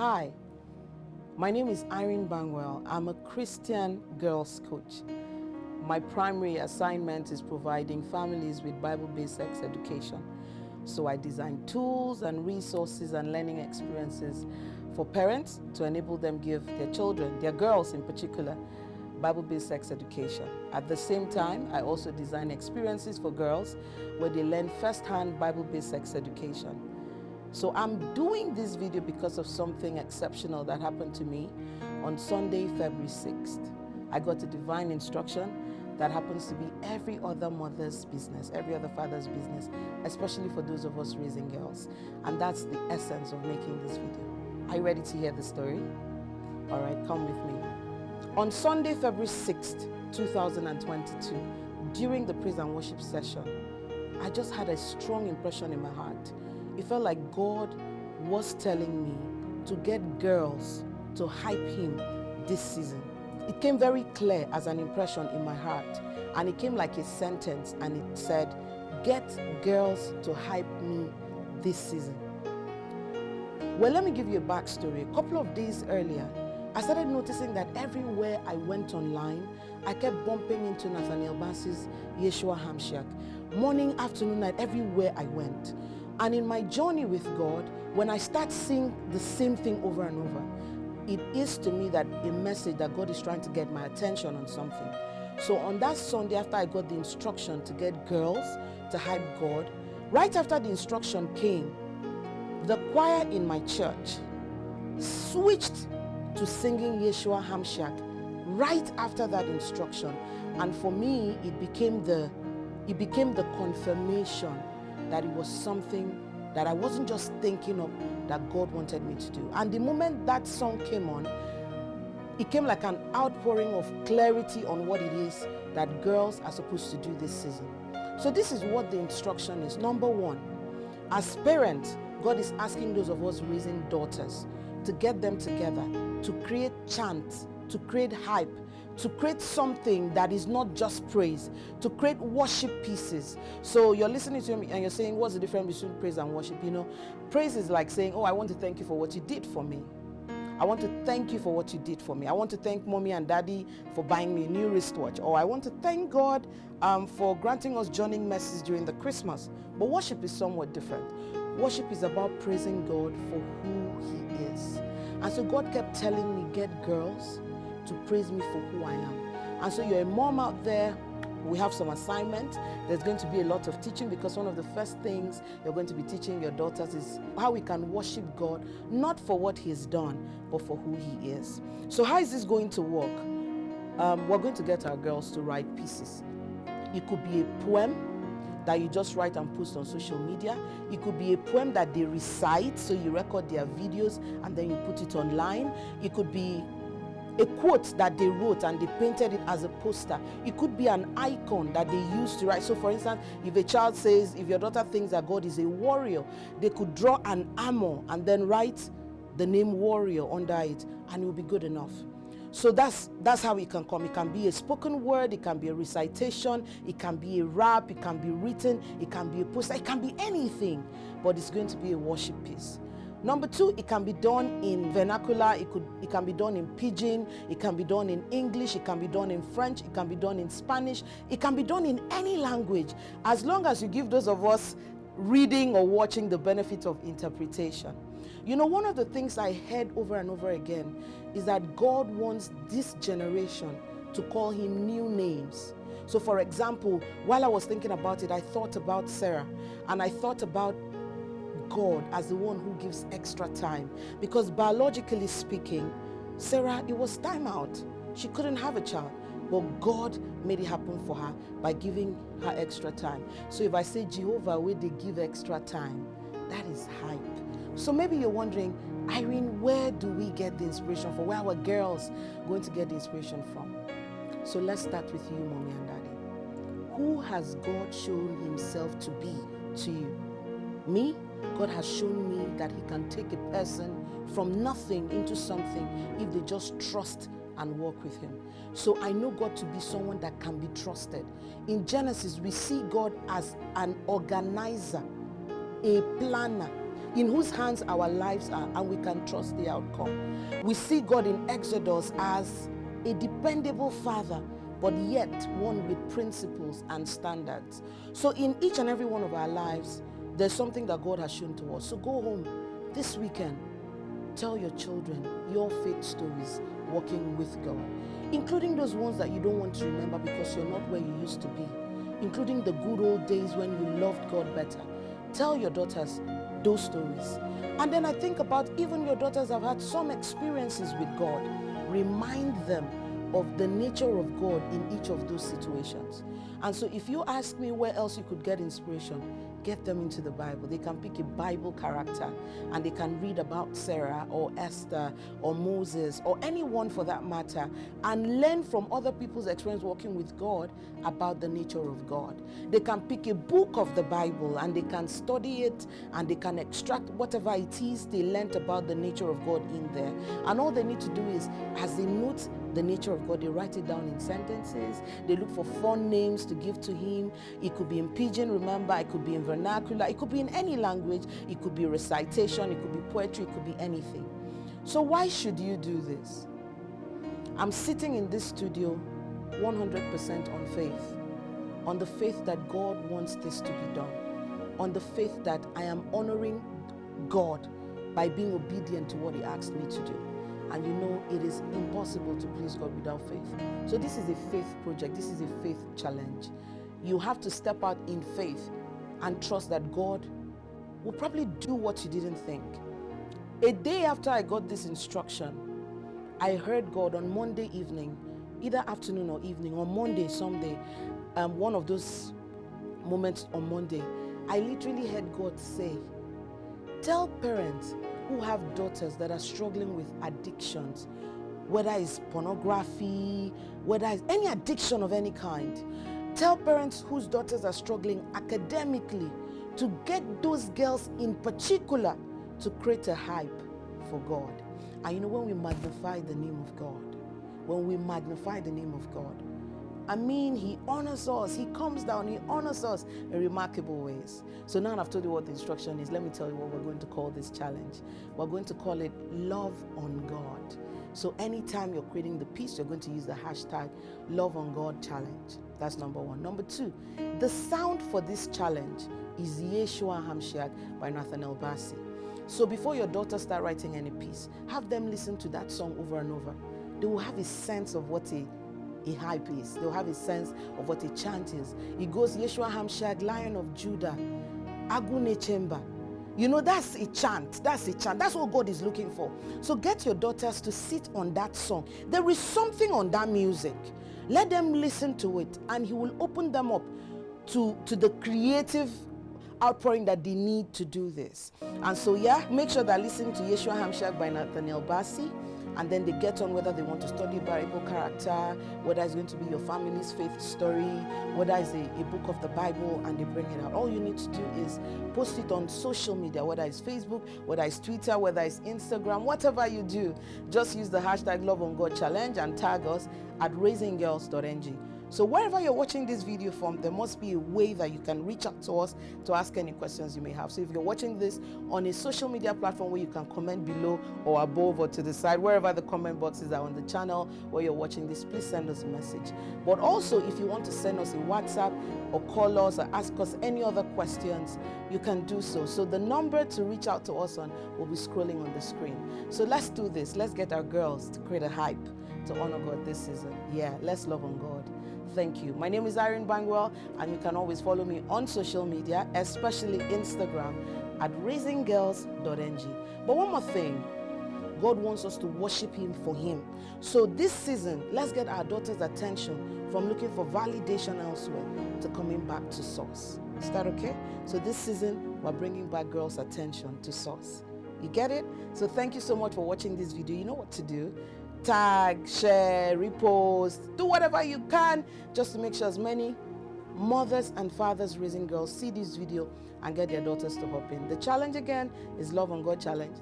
Hi, my name is Irene. I'm a Christian girls coach. My primary assignment is providing families with Bible-based sex education. So I design tools and resources and learning experiences for parents to enable them give their children, their girls in particular, Bible-based sex education. At the same time, I also design experiences for girls where they learn first-hand Bible-based sex education. So I'm doing this video because of something exceptional that happened to me on Sunday, February 6th. I got a divine instruction that happens to be every other mother's business, every other father's business, especially for those of us raising girls. And that's the essence of making this video. Are you ready to hear the story? All right, come with me. On Sunday, February 6th, 2022, during the praise and worship session, I just had a strong impression in my heart. It felt like God was telling me to get girls to hype him this season. It came very clear as an impression in my heart, and it came like a sentence, and it said, get girls to hype me this season. Well, let me give you a backstory. A couple of days earlier, I started noticing that everywhere I went online, I kept bumping into Nathaniel Bassey's Yeshua Hamshak. Morning, afternoon, night, everywhere I went. And in my journey with God, when I start seeing the same thing over and over, it is to me that a message that God is trying to get my attention on something. So on that Sunday, after I got the instruction to get girls to hype God, right after the instruction came, the choir in my church switched to singing Yeshua Hamshak right after that instruction. And for me, it became the confirmation that it was something that I wasn't just thinking of, that God wanted me to do. And the moment that song came on, it came like an outpouring of clarity on what it is that girls are supposed to do this season. So this is what the instruction is. Number one, as parents, God is asking those of us raising daughters to get them together, to create chants, to create hype, to create something that is not just praise, to create worship pieces. So you're listening to me and you're saying, what's the difference between praise and worship? You know, praise is like saying, oh, I want to thank you for what you did for me. I want to thank you for what you did for me. I want to thank mommy and daddy for buying me a new wristwatch. Or I want to thank God for granting us joining mercies during the Christmas. But worship is somewhat different. Worship is about praising God for who he is. And so God kept telling me, get girls to praise me for who I am. And so you're a mom out there, we have some assignment. There's going to be a lot of teaching, because one of the first things you're going to be teaching your daughters is how we can worship God, not for what he's done, but for who he is. So how is this going to work? We're going to get our girls to write pieces. It could be a poem that you just write and post on social media. It could be a poem that they recite, so you record their videos and then you put it online. It could be a quote that they wrote and they painted it as a poster. It could be an icon that they used to write. So for instance, if a child says, if your daughter thinks that God is a warrior, they could draw an armor and then write the name warrior under it, and it will be good enough. So that's how it can come. It can be a spoken word, it can be a recitation, it can be a rap, it can be written, it can be a poster, it can be anything, but it's going to be a worship piece. Number two, it can be done in vernacular, it can be done in pidgin, it can be done in English, it can be done in French, it can be done in Spanish, it can be done in any language, as long as you give those of us reading or watching the benefit of interpretation. You know, one of the things I heard over and over again is that God wants this generation to call him new names. So for example, while I was thinking about it, I thought about Sarah, and I thought about God as the one who gives extra time, because biologically speaking, Sarah, it was time out. She couldn't have a child, but God made it happen for her by giving her extra time. So if I say Jehovah, where they give extra time, that is hype. So maybe you're wondering, Irene, where do we get the inspiration from? Where are our girls going to get the inspiration from? So let's start with you, mommy and daddy. Who has God shown himself to be to you? Me? God has shown me that he can take a person from nothing into something if they just trust and walk with him. So I know God to be someone that can be trusted. In Genesis, we see God as an organizer, a planner. in whose hands our lives are, and we can trust the outcome. We see God in Exodus as a dependable father, but yet one with principles and standards. So in each and every one of our lives, there's something that God has shown to us. So go home this weekend, tell your children your faith stories walking with God, including those ones that you don't want to remember because you're not where you used to be, including the good old days when you loved God better. Tell your daughters those stories. And then I think about even your daughters have had some experiences with God. Remind them of the nature of God in each of those situations. And so if you ask me where else you could get inspiration, get them into the Bible. They can pick a Bible character and they can read about Sarah or Esther or Moses or anyone for that matter, and learn from other people's experience walking with God about the nature of God. They can pick a book of the Bible and they can study it and they can extract whatever it is they learned about the nature of God in there. And all they need to do is, as they note the nature of God, they write it down in sentences. They look for fun names to give to him. It could be in pidgin, remember, it could be in vernacular, it could be in any language, it could be recitation, it could be poetry, it could be anything. So why should you do this? I'm sitting in this studio 100% on faith, on the faith that God wants this to be done, on the faith that I am honoring God by being obedient to what he asked me to do. And you know, it is impossible to please God without faith. So this is a faith project. This is a faith challenge. You have to step out in faith and trust that God will probably do what you didn't think. A day after I got this instruction, I heard God on Monday evening, either afternoon or evening, or Monday, someday, one of those moments on Monday, I literally heard God say, tell parents who have daughters that are struggling with addictions, whether it's pornography, whether it's any addiction of any kind. Tell parents whose daughters are struggling academically to get those girls in particular to create a hype for God. And you know, when we magnify the name of God, I mean, he honors us. He comes down, he honors us in remarkable ways. So now I've told you what the instruction is. Let me tell you what we're going to call this challenge. We're going to call it Love on God. So anytime you're creating the piece, you're going to use the hashtag Love on God Challenge. That's number one. Number two, the sound for this challenge is Yeshua Hamshak by Nathaniel Bassey. So before your daughters start writing any piece, have them listen to that song over and over. They will have a sense of what a hype is. They'll have a sense of what a chant is. It goes, Yeshua Hamshak, Lion of Judah, Agune Chamber. You know, that's a chant. That's what God is looking for. So get your daughters to sit on that song. There is something on that music. Let them listen to it, and he will open them up to the creative outpouring that they need to do this. And so make sure they're listening to Yeshua Hamshak by Nathaniel Bassey. And then they get on whether they want to study Bible character, whether it's going to be your family's faith story, whether it's a book of the Bible, and they bring it out. All you need to do is post it on social media, whether it's Facebook, whether it's Twitter, whether it's Instagram, whatever you do. Just use the hashtag Love on God Challenge and tag us at raisinggirls.ng. So wherever you're watching this video from, there must be a way that you can reach out to us to ask any questions you may have. So if you're watching this on a social media platform where you can comment below or above or to the side, wherever the comment boxes are on the channel where you're watching this, please send us a message. But also, if you want to send us a WhatsApp or call us or ask us any other questions, you can do so. So the number to reach out to us on will be scrolling on the screen. So let's do this. Let's get our girls to create a hype to honor God this season. Let's love on God. Thank you. My name is Irene Bangwell, and you can always follow me on social media, especially Instagram at raisinggirls.ng. But one more thing, God wants us to worship him for him. So this season, let's get our daughters' attention from looking for validation elsewhere to coming back to source. Is that okay? So this season, we're bringing back girls' attention to source. You get it? So thank you so much for watching this video. You know what to do. Tag, share, repost, do whatever you can just to make sure as many mothers and fathers raising girls see this video and get their daughters to hop in. The challenge again is Love on God Challenge.